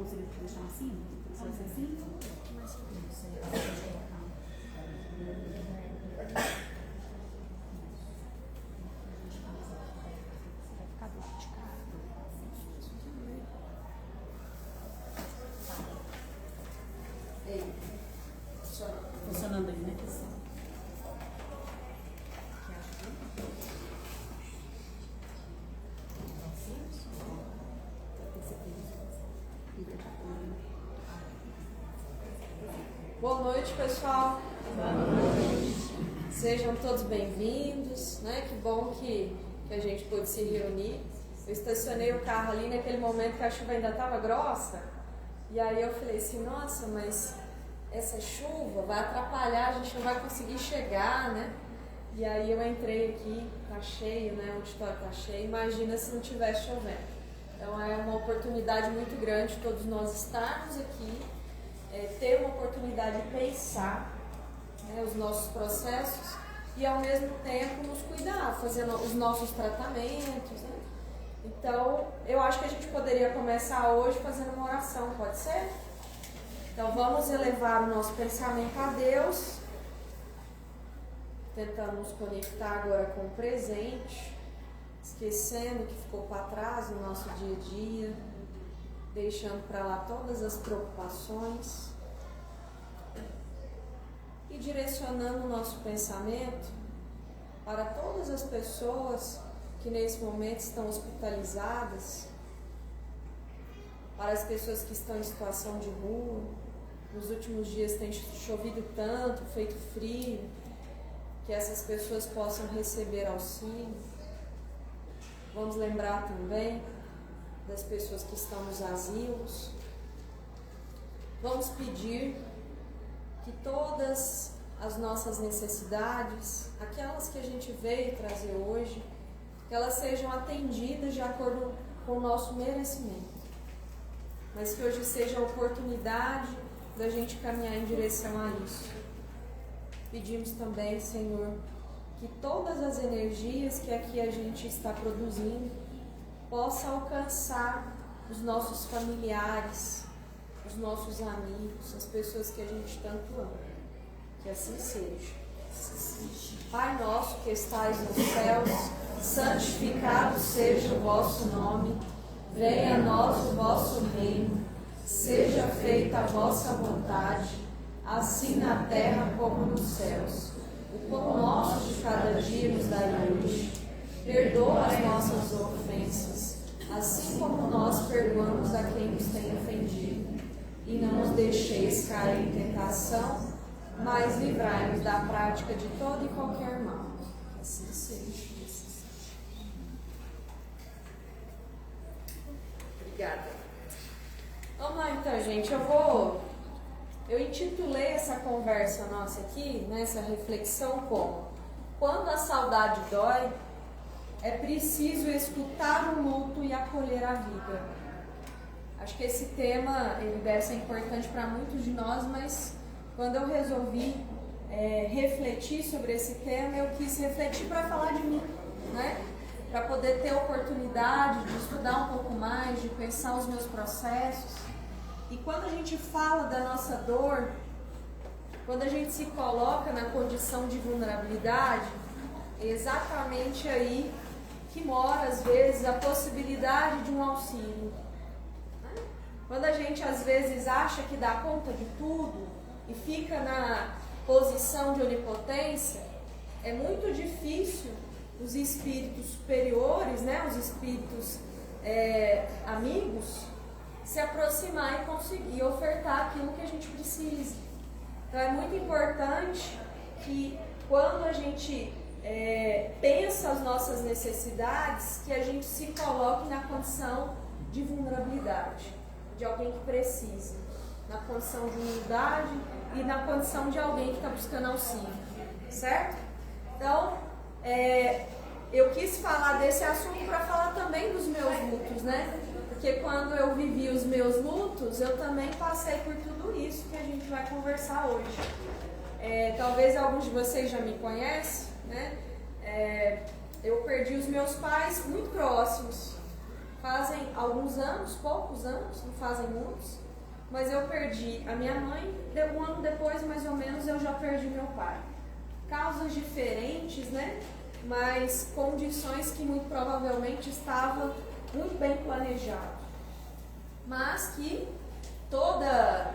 seria deixar assim? Só ser assim? Funcionando aí, né? Boa noite, pessoal. Boa noite. Sejam todos bem-vindos, né? Que bom que a gente pôde se reunir. Eu estacionei o carro ali naquele momento que a chuva ainda estava grossa. E aí eu falei assim, nossa, mas essa chuva vai atrapalhar, a gente não vai conseguir chegar, né? E aí eu entrei aqui, tá cheio, né? O auditório tá cheio. Imagina se não tivesse chovendo. Então é uma oportunidade muito grande todos nós estarmos aqui, ter uma oportunidade de pensar, né, os nossos processos e ao mesmo tempo nos cuidar, fazendo os nossos tratamentos, né? Então eu acho que a gente poderia começar hoje fazendo uma oração, pode ser? Então vamos elevar o nosso pensamento a Deus, tentando nos conectar agora com o presente, esquecendo o que ficou para trás no nosso dia a dia, deixando para lá todas as preocupações e direcionando o nosso pensamento para todas as pessoas que nesse momento estão hospitalizadas, para as pessoas que estão em situação de rua. Nos últimos dias tem chovido tanto, feito frio, que essas pessoas possam receber auxílio. Vamos lembrar também das pessoas que estão nos asilos. Vamos pedir que todas as nossas necessidades, aquelas que a gente veio trazer hoje, que elas sejam atendidas de acordo com o nosso merecimento, mas que hoje seja a oportunidade da gente caminhar em direção a isso. Pedimos também, Senhor, que todas as energias que aqui a gente está produzindo possa alcançar os nossos familiares, os nossos amigos, as pessoas que a gente tanto ama. Que assim seja. Pai nosso que estais nos céus, santificado seja o vosso nome. Venha a nós o vosso reino. Seja feita a vossa vontade, assim na terra como nos céus. O pão nosso de cada dia nos dai hoje. Perdoa as nossas ofensas, assim como nós perdoamos a quem nos tem ofendido. E não nos deixeis cair em tentação, mas livrai-nos da prática de todo e qualquer mal. Assim seja. Obrigada. Vamos lá então, gente. Eu intitulei essa conversa nossa aqui, essa reflexão como: quando a saudade dói, é preciso escutar o luto e acolher a vida. Acho que esse tema ele deve ser importante para muitos de nós, mas quando eu resolvi refletir sobre esse tema, eu quis refletir para falar de mim, né? Para poder ter oportunidade de estudar um pouco mais, de pensar os meus processos. E quando a gente fala da nossa dor, quando a gente se coloca na condição de vulnerabilidade, é exatamente aí que mora, às vezes, a possibilidade de um auxílio. Quando a gente, às vezes, acha que dá conta de tudo e fica na posição de onipotência, é muito difícil os espíritos superiores, os espíritos amigos, se aproximar e conseguir ofertar aquilo que a gente precisa. Então é muito importante que quando a gente pensa as nossas necessidades, que a gente se coloque na condição de vulnerabilidade, de alguém que precisa, na condição de humildade e na condição de alguém que está buscando auxílio, certo? Então, eu quis falar desse assunto para falar também dos meus lutos, né? Porque quando eu vivi os meus lutos, eu também passei por tudo isso que a gente vai conversar hoje. Talvez alguns de vocês já me conhecem, né? Eu perdi os meus pais muito próximos. Fazem alguns anos, poucos anos, não fazem muitos, mas eu perdi a minha mãe, um ano depois, mais ou menos, eu já perdi meu pai. Causas diferentes, né? Mas condições que muito provavelmente estava muito bem planejado. Mas que toda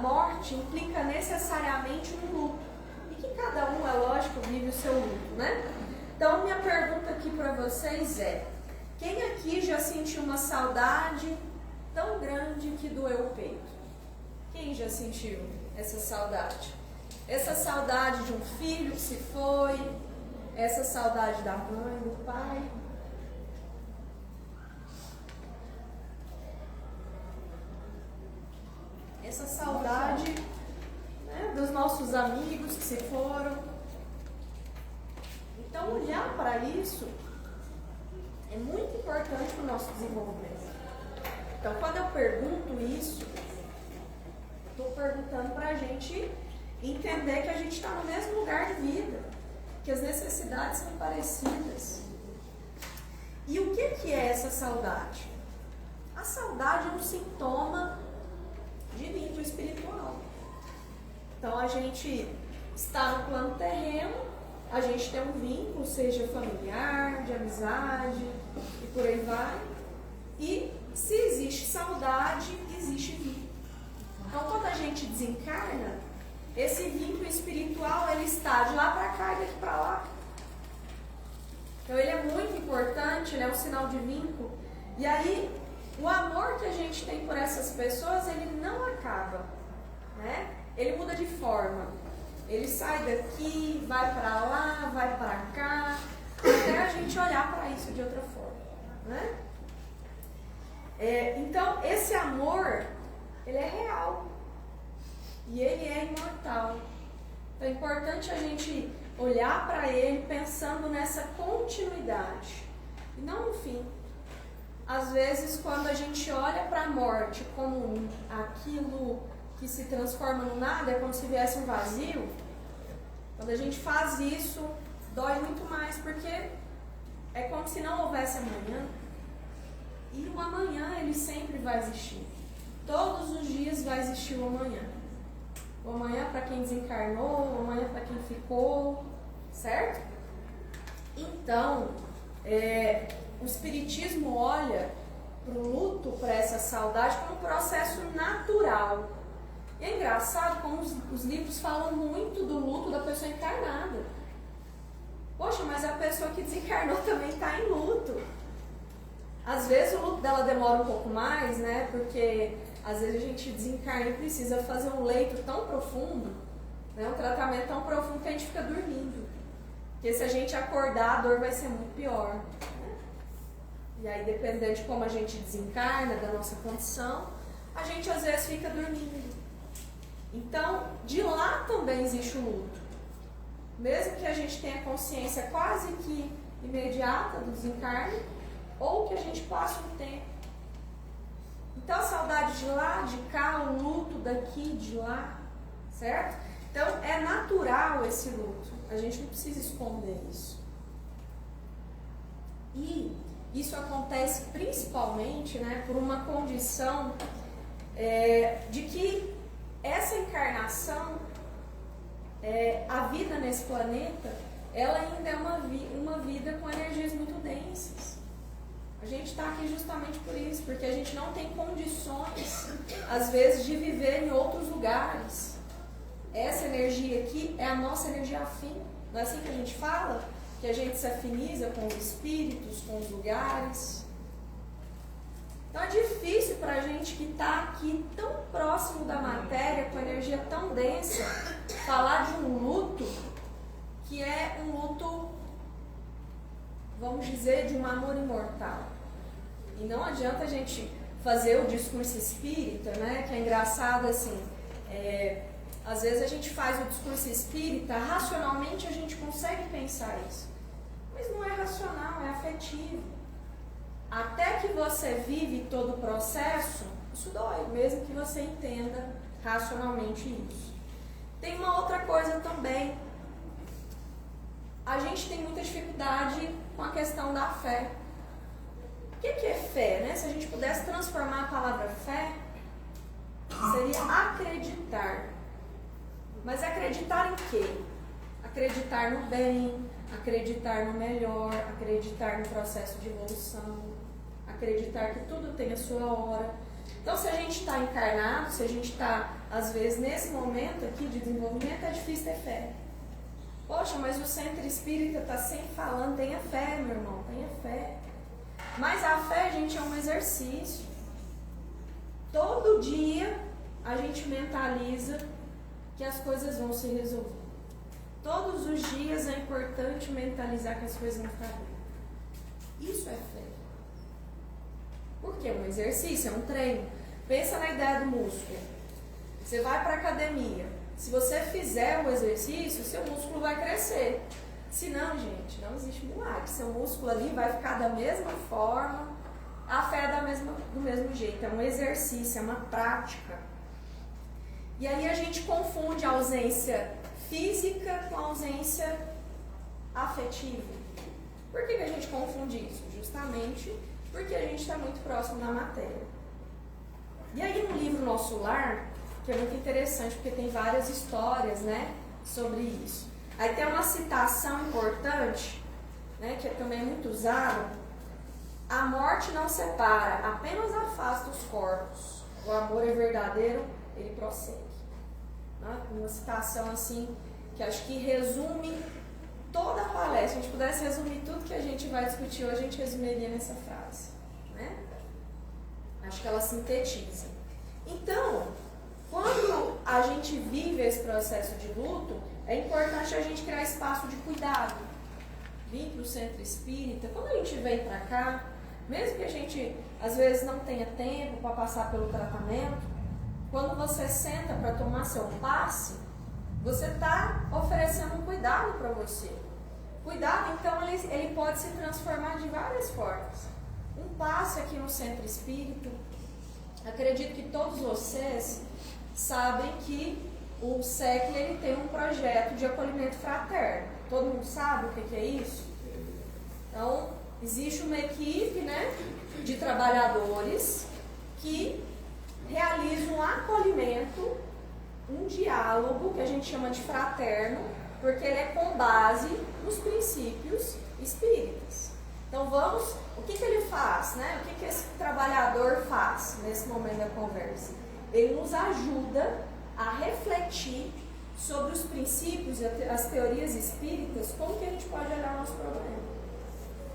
morte implica necessariamente um luto. E que cada um, é lógico, vive o seu luto, né? Então, minha pergunta aqui para vocês é: quem aqui já sentiu uma saudade tão grande que doeu o peito? Quem já sentiu essa saudade? Essa saudade de um filho que se foi, essa saudade da mãe, do pai. Essa saudade, né, dos nossos amigos que se foram. Então, olhar para isso é muito importante para o nosso desenvolvimento. Então, quando eu pergunto isso, estou perguntando para a gente entender que a gente está no mesmo lugar de vida, que as necessidades são parecidas. E o que é essa saudade? A saudade é um sintoma de vínculo espiritual. Então, a gente está no plano terreno, a gente tem um vínculo, seja familiar, de amizade e por aí vai. E se existe saudade, existe vínculo. Então, quando a gente desencarna, esse vínculo espiritual, ele está de lá para cá e daqui para lá. Então, ele é muito importante, ele é um sinal de vínculo. E aí, o amor que a gente tem por essas pessoas, ele não acaba, né? Ele muda de forma. Ele sai daqui, vai para lá, vai para cá, até a gente olhar para isso de outra forma, né? Então, esse amor, ele é real e ele é imortal. Então, é importante a gente olhar para ele pensando nessa continuidade e não no fim. Às vezes, quando a gente olha para a morte como aquilo que se transforma no nada, é como se viesse um vazio. Quando a gente faz isso, dói muito mais, porque é como se não houvesse amanhã. E o amanhã, ele sempre vai existir. Todos os dias vai existir o amanhã. O amanhã para quem desencarnou, o amanhã para quem ficou, certo? Então, o Espiritismo olha para o luto, para essa saudade, como um processo natural. E é engraçado como os livros falam muito do luto da pessoa encarnada. Poxa, mas a pessoa que desencarnou também está em luto. Às vezes o luto dela demora um pouco mais, né? Porque às vezes a gente desencarna e precisa fazer um leito tão profundo, né? Um tratamento tão profundo que a gente fica dormindo. Porque se a gente acordar, a dor vai ser muito pior. Né? E aí, dependendo de como a gente desencarna, da nossa condição, a gente às vezes fica dormindo. Então, de lá também existe o luto. Mesmo que a gente tenha consciência quase que imediata do desencarne, ou que a gente passe um tempo. Então, a saudade de lá, de cá, o luto daqui, de lá, certo? Então, é natural esse luto. A gente não precisa esconder isso. E isso acontece principalmente, né, por uma condição de que essa encarnação, a vida nesse planeta, ela ainda é uma vida com energias muito densas. A gente está aqui justamente por isso, porque a gente não tem condições, às vezes, de viver em outros lugares. Essa energia aqui é a nossa energia afim. Não é assim que a gente fala? Que a gente se afiniza com os espíritos, com os lugares. Então é difícil para a gente que está aqui tão próximo da matéria, com energia tão densa, falar de um luto que é um luto, vamos dizer, de um amor imortal. E não adianta a gente fazer o discurso espírita, né? Que é engraçado assim, às vezes a gente faz o discurso espírita, racionalmente a gente consegue pensar isso. Mas não é racional, é afetivo. Até que você vive todo o processo, isso dói, mesmo que você entenda racionalmente isso. Tem uma outra coisa também. A gente tem muita dificuldade com a questão da fé. que é fé, né? Se a gente pudesse transformar a palavra fé, seria acreditar. Mas acreditar em quê? Acreditar no bem, acreditar no melhor, acreditar no processo de evolução, acreditar que tudo tem a sua hora. Então, se a gente está encarnado, se a gente está, às vezes, nesse momento aqui de desenvolvimento, é difícil ter fé. Poxa, mas o centro espírita está sempre falando, tenha fé, meu irmão, tenha fé. Mas a fé, gente, é um exercício. Todo dia a gente mentaliza que as coisas vão se resolver. Todos os dias é importante mentalizar que as coisas vão ficar bem. Isso é fé. Porque é um exercício, é um treino. Pensa na ideia do músculo. Você vai para a academia. Se você fizer o exercício, seu músculo vai crescer. Se não, gente, não existe milagre. Seu músculo ali vai ficar da mesma forma. A fé é do mesmo jeito. É um exercício, é uma prática. E aí a gente confunde a ausência física com a ausência afetiva. Por que a gente confunde isso? Justamente porque a gente está muito próximo da matéria. E aí no livro Nosso Lar, que é muito interessante, porque tem várias histórias, né, sobre isso. Aí tem uma citação importante, né, que também é muito usada: a morte não separa, apenas afasta os corpos. O amor é verdadeiro, ele prossegue. Né? Uma citação assim, que acho que resume toda a palestra. Se a gente pudesse resumir tudo que a gente vai discutir hoje, a gente resumiria nessa frase. Né? Acho que ela sintetiza. Então, quando a gente vive esse processo de luto, é importante a gente criar espaço de cuidado. Vir para o centro espírita, quando a gente vem para cá, mesmo que a gente às vezes não tenha tempo para passar pelo tratamento, quando você senta para tomar seu passe, você está oferecendo um cuidado para você. Cuidado, então, ele pode se transformar de várias formas. Um passe aqui no centro espírita, acredito que todos vocês sabem que o SECL ele tem um projeto de acolhimento fraterno. Todo mundo sabe o que é isso? Então, existe uma equipe, né, de trabalhadores que realiza um acolhimento, um diálogo que a gente chama de fraterno, porque ele é com base nos princípios espíritas. Então o que ele faz, né? O que esse trabalhador faz nesse momento da conversa? Ele nos ajuda a refletir sobre os princípios e as teorias espíritas, como que a gente pode olhar o nosso problema.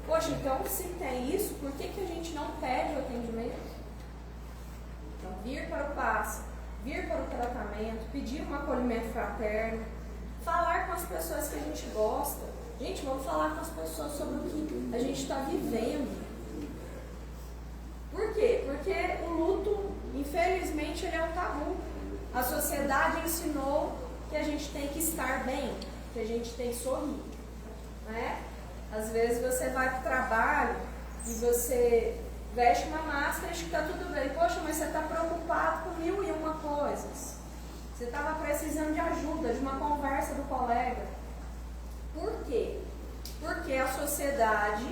Poxa, então se tem isso, por que a gente não pede o atendimento? Então, vir para o passe, vir para o tratamento, pedir um acolhimento fraterno, falar com as pessoas que a gente gosta. Gente, vamos falar com as pessoas sobre o que a gente está vivendo. Por quê? Porque o luto, infelizmente, ele é um tabu. A sociedade ensinou que a gente tem que estar bem, que a gente tem que sorrir. Né? Às vezes você vai para o trabalho e você veste uma máscara e acha que está tudo bem. Poxa, mas você está preocupado com 1001 coisas. Você estava precisando de ajuda, de uma conversa do colega. Por quê? Porque a sociedade,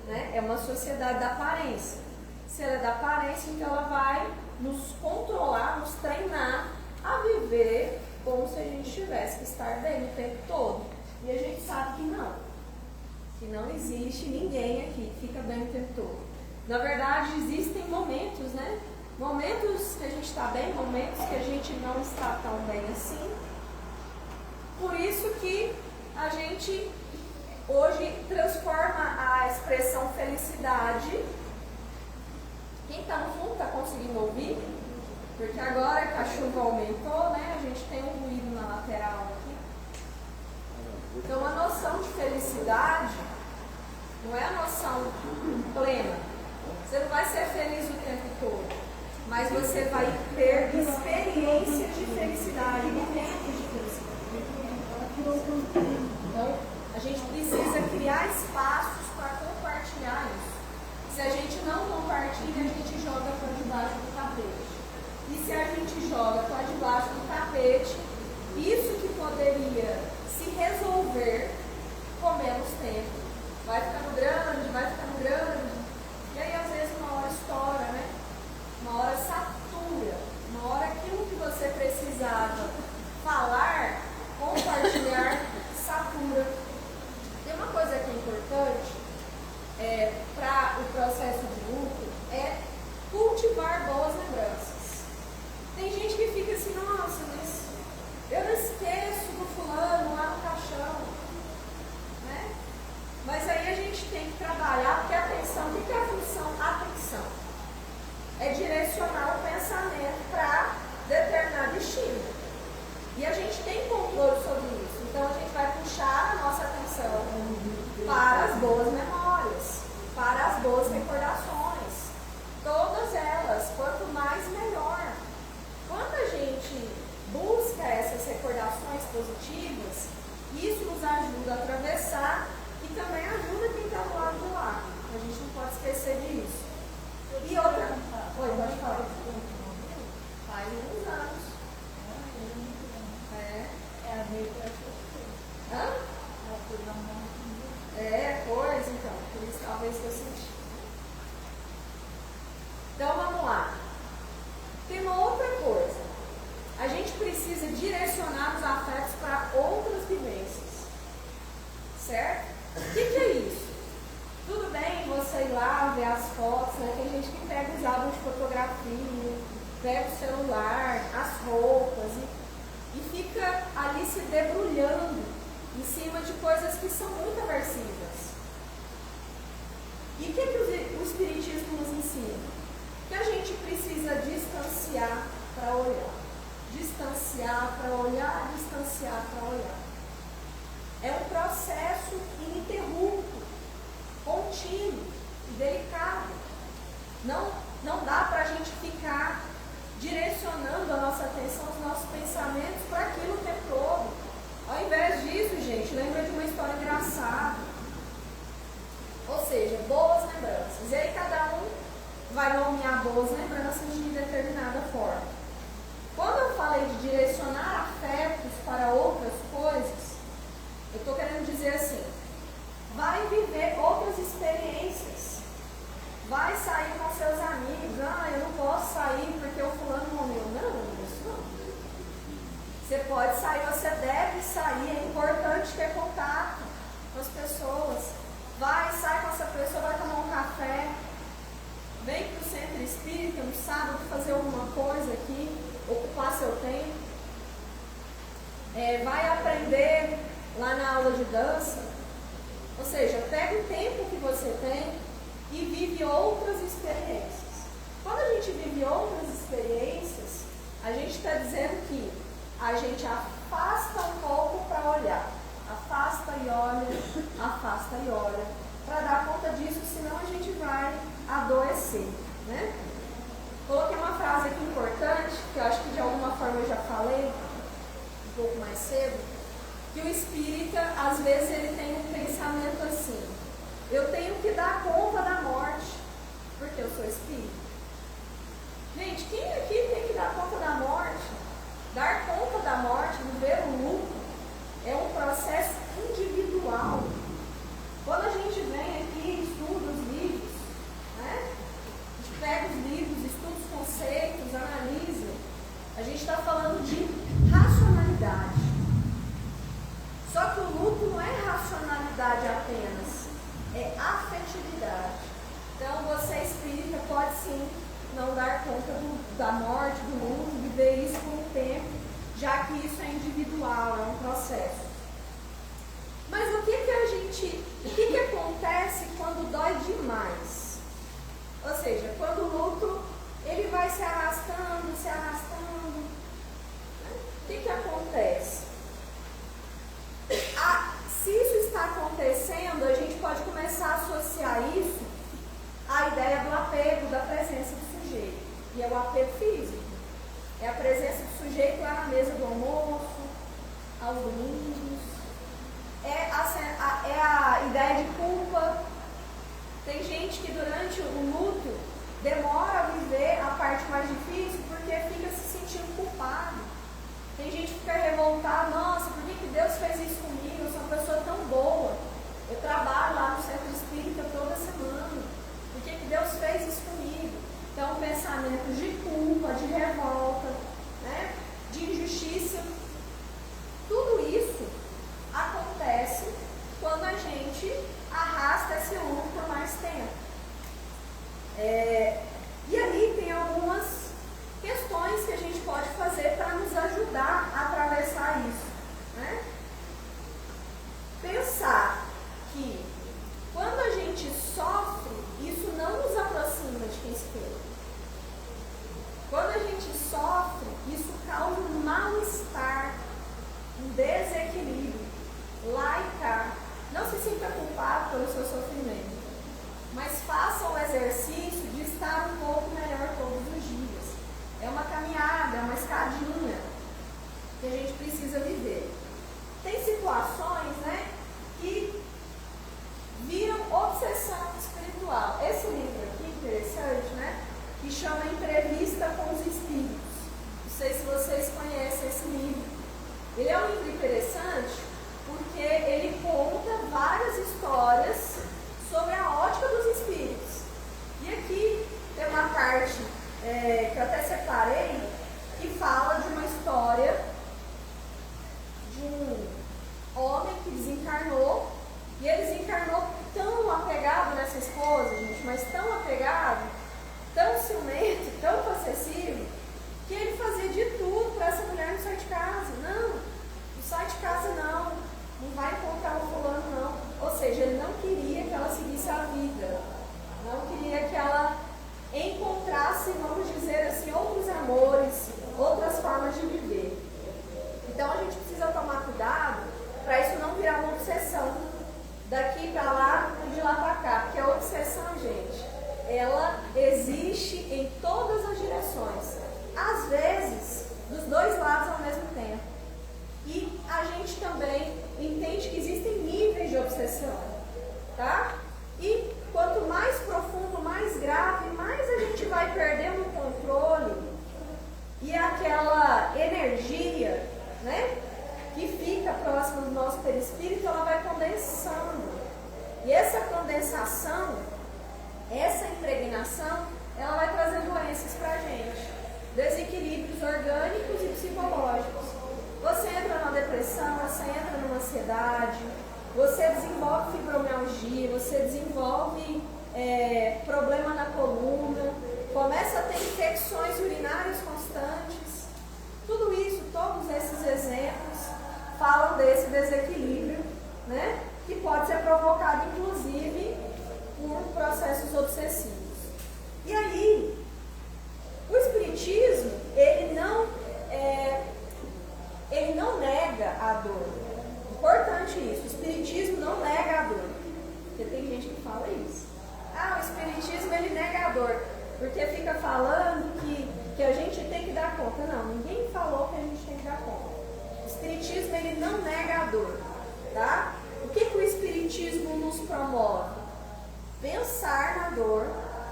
né, é uma sociedade da aparência. Se ela é da aparência, então ela vai nos controlar, nos treinar a viver como se a gente tivesse que estar bem o tempo todo. E a gente sabe que não existe ninguém aqui que fica bem o tempo todo. Na verdade, existem momentos, né? Momentos que a gente está bem, momentos que a gente não está tão bem assim. Por isso que a gente hoje transforma a expressão felicidade. Quem está no fundo está conseguindo ouvir? Porque agora que a chuva aumentou, né? A gente tem um ruído na lateral aqui. Então a noção de felicidade não é a noção plena. Você não vai ser feliz o tempo todo, mas você vai ter experiência de felicidade, momentos de felicidade. Então, a gente precisa criar espaços para compartilhar isso. Se a gente não compartilha, a gente joga para debaixo do tapete. E se a gente joga para debaixo do tapete, isso que poderia se resolver com menos tempo, vai ficando grande, e aí às vezes positivas, isso nos ajuda a atravessar e também ajuda quem está do lado de lá. A gente não pode esquecer disso. E outra... Oi, pode falar. Faz uns anos. É a meio que eu Hã? ela foi dar uma... Coisa, então. Por isso talvez que eu senti. Então vamos lá. Tem uma outra coisa. A gente precisa direcionar os afetos para outras vivências. Certo? O que é isso? Tudo bem você ir lá ver as fotos, né? Tem gente que pega os álbuns de fotografia, pega o celular, as roupas e fica ali se debrulhando em cima de coisas que são muito aversivas. E o que o Espiritismo nos ensina? Que a gente precisa distanciar para olhar. Distanciar para olhar, distanciar para olhar. É um processo ininterrupto, contínuo e delicado. Não dá para a gente ficar direcionando a nossa atenção, os nossos pensamentos para aquilo o tempo todo. Ao invés disso, gente, lembra de uma história engraçada. Ou seja, boas lembranças. E aí cada um vai nomear boas lembranças de determinada forma. Quando eu falei de direcionar afetos para outras coisas, eu estou querendo dizer assim, vai viver outras experiências. Vai sair com seus amigos. Eu não posso sair porque o fulano morreu. Não, isso não. Você pode sair, você deve sair. É importante ter contato com as pessoas. Sai com essa pessoa, vai tomar um café. Vem para o centro espírita no sábado fazer alguma coisa aqui, ocupar seu tempo. Vai aprender lá na aula de dança. Ou seja, pega o tempo que você tem e vive outras experiências. Quando a gente vive outras experiências, a gente está dizendo que a gente afasta um pouco para olhar. Afasta e olha, para dar conta disso, senão a gente vai adoecer, né? Coloquei uma frase aqui importante, que eu acho que de alguma forma eu já falei, um pouco mais cedo, que o espírita, às vezes, ele tem um pensamento assim, eu tenho que dar conta da morte, porque eu sou espírita. Gente, quem aqui tem que dar conta da morte? Dar conta da morte, viver o luto, é um processo individual. Quando a gente vem aqui e estuda os livros, né? A gente pega os livros, estuda os conceitos, analisa, a gente está falando de racionalidade. Só que o luto não é racionalidade apenas, é afetividade. Então você espírita pode sim não dar conta da morte, do luto, viver isso com o tempo, já que isso é individual, é um processo. Mas o que acontece quando dói demais? Ou seja, quando o luto ele vai se arrastando. O que acontece? Se isso está acontecendo, a gente pode começar a associar isso à ideia do apego, da presença do sujeito. E é o apego físico. É a presença do sujeito lá na mesa do almoço, aos domingos. É a ideia de culpa. Tem gente que durante o luto demora a viver a parte mais difícil porque fica se sentindo culpado. Tem gente que fica revoltada, nossa, por que Deus fez isso comigo? Eu sou uma pessoa tão boa. Eu trabalho lá no centro espírita toda semana. Por que Deus fez isso comigo? Então, pensamentos de culpa, de revolta, né? De injustiça. Tudo isso acontece quando a gente arrasta esse luto por mais tempo. E ali tem algumas questões que a gente pode fazer para nos ajudar a atravessar isso, né? Pensar que quando a gente sofre, isso não nos aproxima de quem espera. Quando a gente sofre, isso causa um mal-estar, um desequilíbrio, lá e cá. Não se sinta culpado pelo seu sofrimento, mas faça o exercício de estar um pouco melhor todos os dias. É uma caminhada, é uma escadinha que a gente precisa viver. um livro interessante porque ele conta várias histórias sobre a ótica dos espíritos. E aqui tem uma parte que eu até separei, que fala de uma história de um homem que desencarnou, e ele desencarnou tão apegado nessa esposa, gente, mas tão apegado, tão ciumento, tão possessivo, que ele fazia de tudo para essa mulher não sair de casa. Não sai de casa não vai encontrar o fulano não. Ou seja, ele não queria que ela seguisse a vida, não queria que ela encontrasse, vamos dizer assim, outros amores, outras formas de viver. Então a gente precisa tomar cuidado para isso não virar uma obsessão daqui para lá e de lá para cá, porque a obsessão, gente, ela existe em todas as direções, às vezes dos dois lados ao mesmo tempo. E a gente também entende que existem níveis de obsessão, tá? E quanto mais profundo, mais grave, mais a gente vai perdendo o controle e aquela energia, né, que fica próxima do nosso perispírito, ela vai condensando. E essa condensação, essa impregnação, ela vai trazendo doenças pra gente, desequilíbrios orgânicos e psicológicos. Você entra numa depressão, você entra numa ansiedade, você desenvolve fibromialgia, você desenvolve problema na coluna, começa a ter infecções urinárias constantes. Tudo isso, todos esses exemplos falam desse desequilíbrio, né, que pode ser provocado inclusive por processos obsessivos. E aí, o espiritismo, ele não nega a dor. Importante isso, o espiritismo não nega a dor. Porque tem gente que fala isso. O espiritismo ele nega a dor, porque fica falando que a gente tem que dar conta. Não, ninguém falou que a gente tem que dar conta. O espiritismo ele não nega a dor, tá? O que o espiritismo nos promove? Pensar na dor,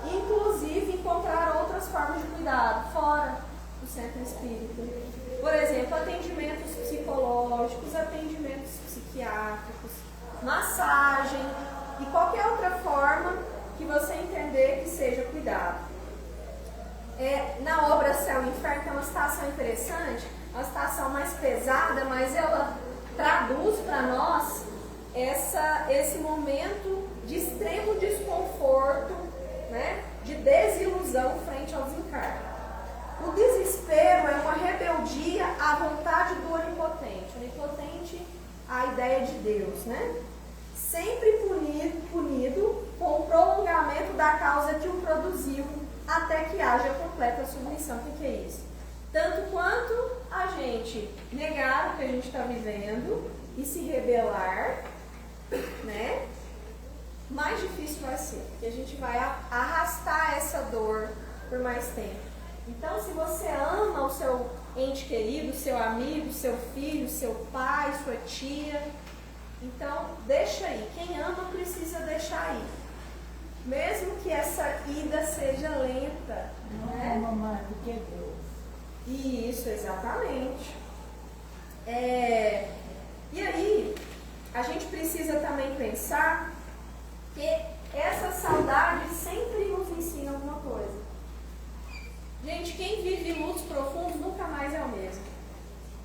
inclusive encontrar outras formas de cuidado fora do centro espírita. Por exemplo, atendimentos psicológicos, atendimentos psiquiátricos, massagem e qualquer outra forma que você entender que seja cuidado. Na obra Céu e Inferno tem uma citação interessante, uma citação mais pesada, mas ela traduz para nós esse momento de extremo desconforto, né, de desilusão frente ao desencarne. O desespero é uma rebeldia à vontade do onipotente. Onipotente, a ideia de Deus, né? Sempre punido com o prolongamento da causa que o produziu, até que haja completa submissão. O que é isso? Tanto quanto a gente negar o que a gente está vivendo e se rebelar, né? Mais difícil vai ser, porque a gente vai arrastar essa dor por mais tempo. Então, se você ama o seu ente querido, seu amigo, seu filho, seu pai, sua tia, então deixa aí. Quem ama precisa deixar aí. Mesmo que essa ida seja lenta. Não né? ama mais do que Deus. Isso, exatamente. E aí, a gente precisa também pensar que essa saudade sempre nos ensina alguma coisa. Gente, quem vive lutos profundos nunca mais é o mesmo.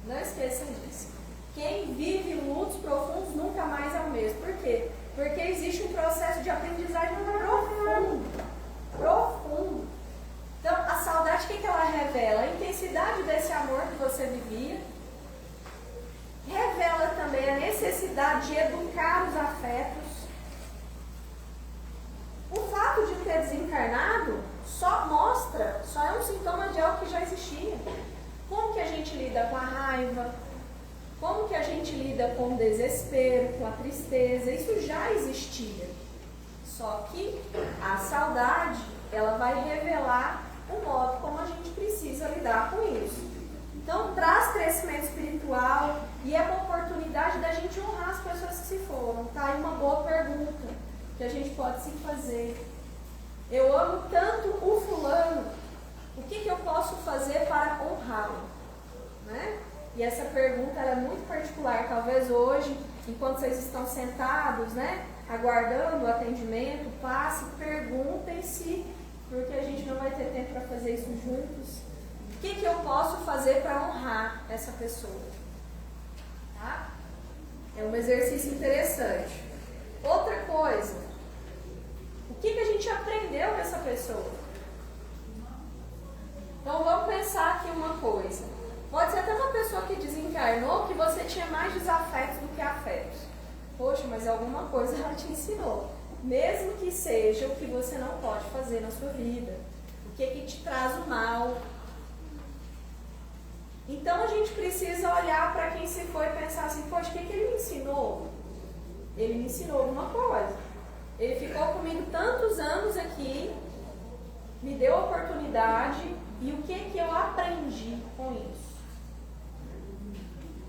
Não esqueçam disso. Quem vive lutos profundos nunca mais é o mesmo. Por quê? Porque existe um processo de aprendizagem profundo. Profundo. Então, a saudade, o que ela revela? A intensidade desse amor que você vivia. Revela também a necessidade de educar os afetos. O fato de ter desencarnado só é um sintoma de algo que já existia. Como que a gente lida com a raiva? Como que a gente lida com o desespero, com a tristeza? Isso já existia. Só que a saudade, ela vai revelar o modo como a gente precisa lidar com isso. Então, traz crescimento espiritual e é uma oportunidade da gente honrar as pessoas que se foram. Tá aí uma boa pergunta que a gente pode se fazer. Eu amo tanto o fulano, o que eu posso fazer para honrá-lo? Né? E essa pergunta ela é muito particular. Talvez hoje, enquanto vocês estão sentados, né, aguardando o atendimento, passe, perguntem-se, porque a gente não vai ter tempo para fazer isso juntos. O que eu posso fazer para honrar essa pessoa? Tá? É um exercício interessante. Outra coisa, o que a gente aprendeu com essa pessoa? Então vamos pensar aqui uma coisa. Pode ser até uma pessoa que desencarnou que você tinha mais desafetos do que afetos. Poxa, mas alguma coisa ela te ensinou. Mesmo que seja o que você não pode fazer na sua vida. O que te traz o mal. Então a gente precisa olhar para quem se foi e pensar assim, poxa, o que ele me ensinou? Ele me ensinou alguma coisa. Ele ficou comigo tantos anos aqui, me deu a oportunidade, e o que eu aprendi com isso?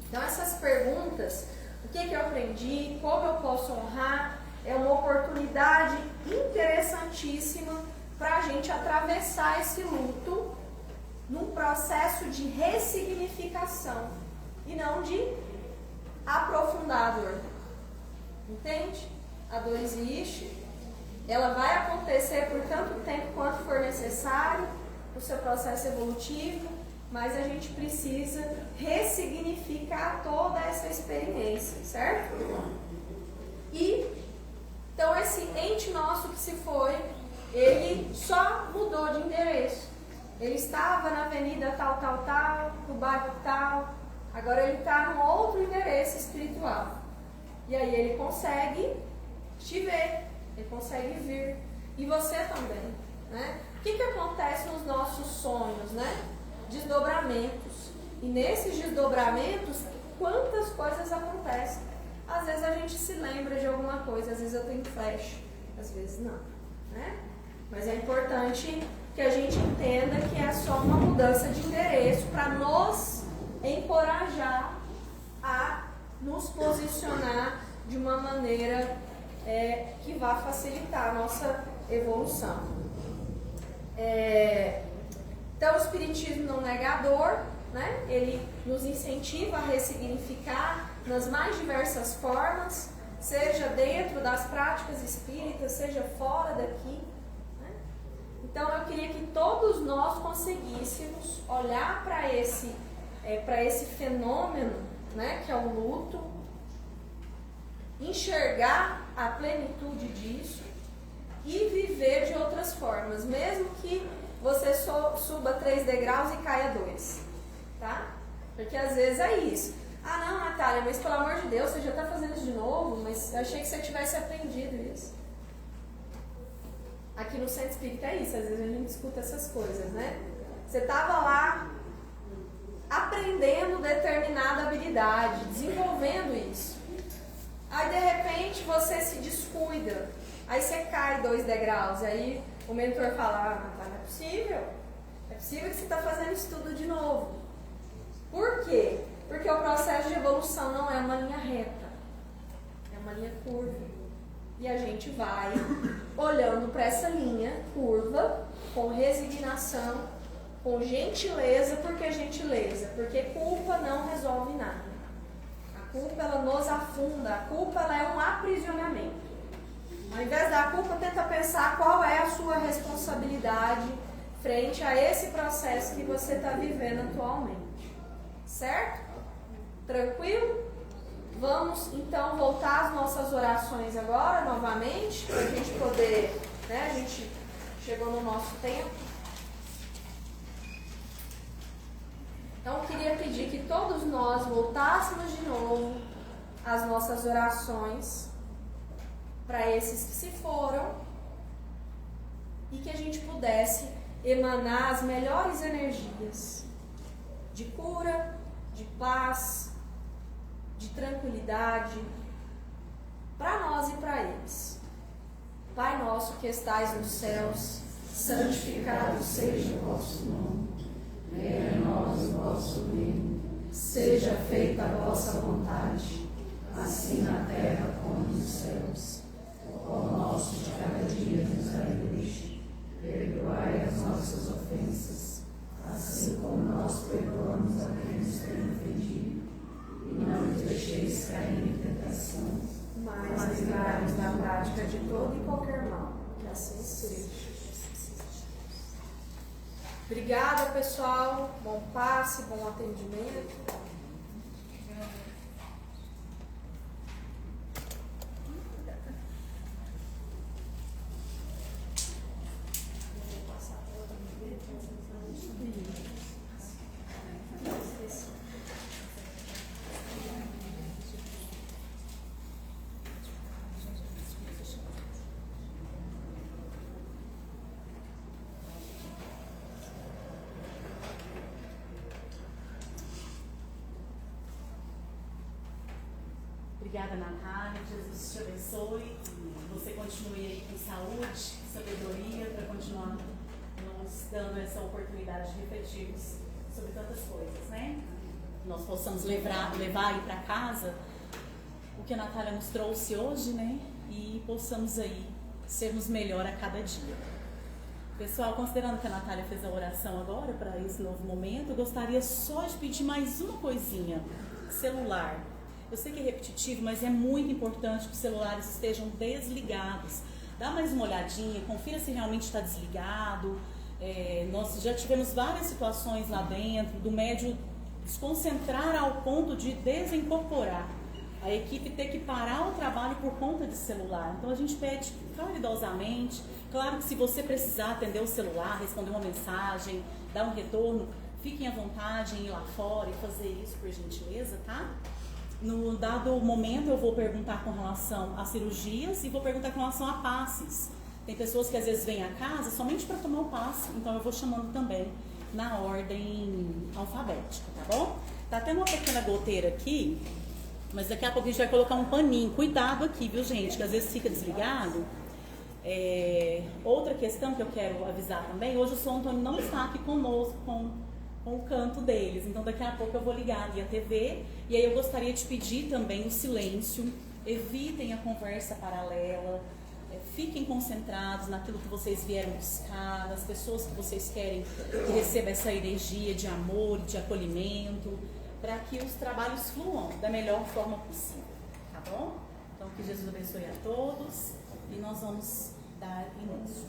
Então essas perguntas, o que eu aprendi, como eu posso honrar, é uma oportunidade interessantíssima para a gente atravessar esse luto num processo de ressignificação e não de aprofundar a dor. Entende? A dor existe, ela vai acontecer por tanto tempo quanto for necessário no seu processo evolutivo, mas a gente precisa ressignificar toda essa experiência, certo? E então esse ente nosso que se foi, ele só mudou de endereço. Ele estava na avenida tal, no bairro tal, agora ele está num outro endereço espiritual. E aí ele consegue te ver, ele consegue vir. E você também, né? O que acontece nos nossos sonhos, né? Desdobramentos. E nesses desdobramentos, quantas coisas acontecem? Às vezes a gente se lembra de alguma coisa, às vezes eu tenho flash, às vezes não, né? Mas é importante que a gente entenda que é só uma mudança de endereço para nos encorajar a nos posicionar de uma maneira que vá facilitar a nossa evolução. Então o Espiritismo não negador, né? Ele nos incentiva a ressignificar nas mais diversas formas, seja dentro das práticas espíritas, seja fora daqui. Né? Então eu queria que todos nós conseguíssemos olhar para esse fenômeno, né, que é o luto, enxergar a plenitude disso e viver de outras formas, mesmo que você suba 3 degraus e caia 2, tá? Porque às vezes é isso. Ah não, Natália, mas pelo amor de Deus, você já está fazendo isso de novo, mas eu achei que você tivesse aprendido isso. Aqui no Centro Espírita é isso, às vezes a gente escuta essas coisas, né? Você estava lá aprendendo determinada habilidade, desenvolvendo isso. Aí de repente você se descuida, aí você cai 2 degraus, aí o mentor fala, não é possível que você está fazendo isso tudo de novo. Por quê? Porque o processo de evolução não é uma linha reta, é uma linha curva. E a gente vai olhando para essa linha curva com resignação, com gentileza. Por que gentileza? Porque culpa não resolve nada. A culpa ela nos afunda, a culpa ela é um aprisionamento. Ao invés da culpa, tenta pensar qual é a sua responsabilidade frente a esse processo que você está vivendo atualmente. Certo? Tranquilo? Vamos então voltar às nossas orações agora, novamente, para a gente poder, né, a gente chegou no nosso tempo. Então eu queria pedir que todos nós voltássemos de novo às nossas orações para esses que se foram e que a gente pudesse emanar as melhores energias de cura, de paz, de tranquilidade para nós e para eles. Pai nosso que estais nos céus, santificado seja o vosso nome. Venha a nós o vosso reino. Seja feita a vossa vontade, assim na terra como nos céus. O pão nosso de cada dia nos dai hoje. Perdoai as nossas ofensas, assim como nós perdoamos a quem nos tem ofendido. E não nos deixeis cair em tentação, mas livrai-nos da prática de todo e qualquer mal. Que assim seja. Obrigada, pessoal. Bom passe, bom atendimento. Obrigada, Natália. Jesus te abençoe. Você continue aí com saúde, sabedoria, para continuar nos dando essa oportunidade de refletirmos sobre tantas coisas, né? Nós possamos levar aí para casa o que a Natália nos trouxe hoje, né? E possamos aí sermos melhor a cada dia. Pessoal, considerando que a Natália fez a oração agora para esse novo momento, eu gostaria só de pedir mais uma coisinha. Celular. Eu sei que é repetitivo, mas é muito importante que os celulares estejam desligados. Dá mais uma olhadinha, confira se realmente está desligado. Nós já tivemos várias situações lá dentro, do médio desconcentrar ao ponto de desincorporar. A equipe ter que parar o trabalho por conta de celular. Então a gente pede caridosamente. Claro que se você precisar atender o celular, responder uma mensagem, dar um retorno, fiquem à vontade em ir lá fora e fazer isso por gentileza, tá? No dado momento eu vou perguntar com relação a cirurgias e vou perguntar com relação a passes. Tem pessoas que às vezes vêm à casa somente para tomar o passe, então eu vou chamando também na ordem alfabética, tá bom? Tá tendo uma pequena goteira aqui, mas daqui a pouco a gente vai colocar um paninho. Cuidado aqui, viu, gente, que às vezes fica desligado. Outra questão que eu quero avisar também, hoje o São Antônio não está aqui conosco com o canto deles, então daqui a pouco eu vou ligar ali a TV e aí eu gostaria de pedir também o silêncio, evitem a conversa paralela, fiquem concentrados naquilo que vocês vieram buscar, nas pessoas que vocês querem que receba essa energia de amor, de acolhimento, para que os trabalhos fluam da melhor forma possível, tá bom? Então que Jesus abençoe a todos e nós vamos dar início.